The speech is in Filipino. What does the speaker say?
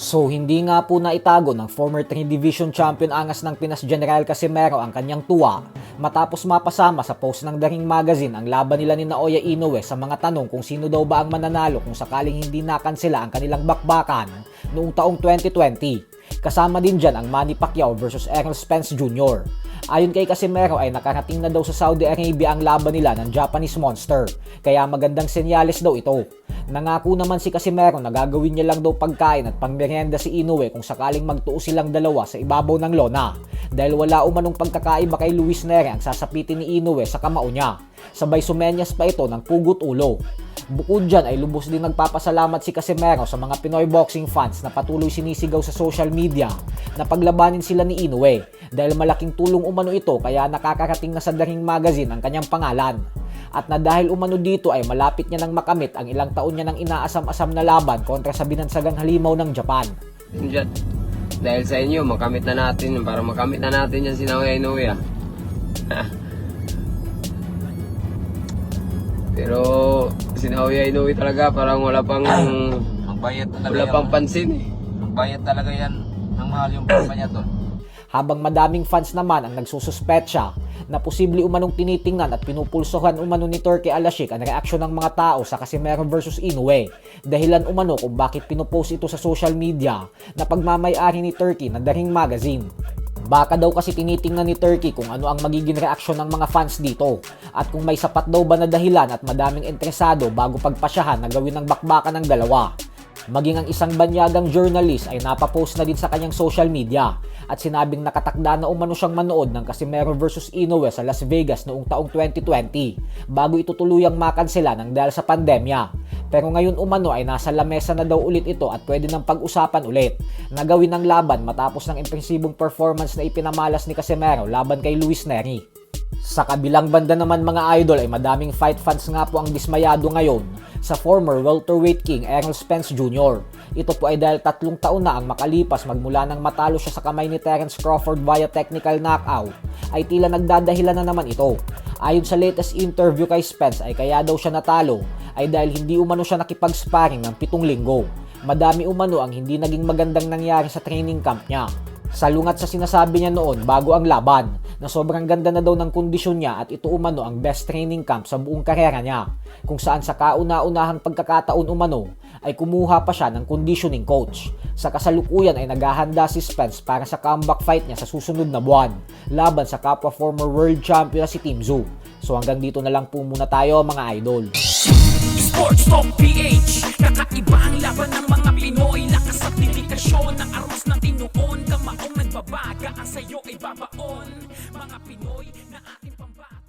So hindi nga po naitago ng former 3 Division Champion Angas ng Pinas General Casimero ang kanyang tuwa matapos mapasama sa post ng The Ring Magazine ang laban nila ni Naoya Inoue sa mga tanong kung sino daw ba ang mananalo kung sakaling hindi nakansela ang kanilang bakbakan noong taong 2020. Kasama din dyan ang Manny Pacquiao versus Errol Spence Jr. Ayon kay Casimero ay nakarating na daw sa Saudi Arabia ang laban nila ng Japanese Monster, kaya magandang senyales daw ito. Nangako naman si Casimero na gagawin niya lang daw pagkain at pangmerienda si Inoue kung sakaling magtuo silang dalawa sa ibabaw ng lona, dahil wala umanong pagkakaiba kay Luis Neri ang sasapitin ni Inoue sa kamao niya. Sabay sumenyas pa ito ng pugot ulo. Bukod dyan ay lubos din nagpapasalamat si Casimero sa mga Pinoy boxing fans na patuloy sinisigaw sa social media na paglabanin sila ni Inoue, dahil malaking tulong umano ito kaya nakakarating na sa The Ring Magazine ang kanyang pangalan. At na dahil umano dito ay malapit niya nang makamit ang ilang taon niya nang inaasam-asam na laban kontra sa binansagang halimaw ng Japan. Dahil sa inyo, makamit na natin, para makamit na natin yan si Naoya Inoue. Pero si Naoya Inoue talaga parang wala pang pansin eh. Magbayad talaga yan ng mahal yung pampa niya doon. Habang madaming fans naman ang nagsususpetsa na posible umanong tinitingnan at pinupulsohan umano ni Turki Al-Ashik ang reaksyon ng mga tao sa Casimero versus Inoue. Dahilan umano kung bakit pinupost ito sa social media na pagmamay-ari ni Turki ng The Ring Magazine. Baka daw kasi tinitingnan ni Turki kung ano ang magiging reaksyon ng mga fans dito at kung may sapat daw ba na dahilan at madaming interesado bago pagpasyahan na gawin ng bakbakan ng dalawa. Maging ang isang banyagang journalist ay napapost na din sa kanyang social media at sinabing nakatakda na umano siyang manood ng Casimero versus Inoue sa Las Vegas noong taong 2020 bago ito tuluyang makansela ng dahil sa pandemya. Pero ngayon umano ay nasa lamesa na daw ulit ito at pwede nang pag-usapan ulit na gawin ng laban matapos ng impresibong performance na ipinamalas ni Casimero laban kay Luis Neri. Sa kabilang banda naman mga idol ay madaming fight fans nga po ang dismayado ngayon sa former welterweight king Errol Spence Jr. Ito po ay dahil 3 taon na ang makalipas magmula nang matalo siya sa kamay ni Terence Crawford via technical knockout ay tila nagdadahilan na naman ito. Ayon sa latest interview kay Spence ay kaya daw siya natalo ay dahil hindi umano siya nakipag-sparring ng 7 linggo. Madami umano ang hindi naging magandang nangyari sa training camp niya. Salungat sa sinasabi niya noon bago ang laban na sobrang ganda na daw ng kondisyon niya at ito umano ang best training camp sa buong karera niya, kung saan sa kauna-unahang pagkakataon umano ay kumuha pa siya ng conditioning coach. Sa kasalukuyan ay naghahanda si Spence para sa comeback fight niya sa susunod na buwan laban sa kapwa former world champion na si Tim Tszyu. So hanggang dito na lang po muna tayo mga idol. Sports Talk PH, kakaiba ang laban ng mga Pinoy, lakas at dedikasyon, ang aros ng tinuon, kamaong nagbabaga, ang sayo ay babaon, mga Pinoy na ating pambato.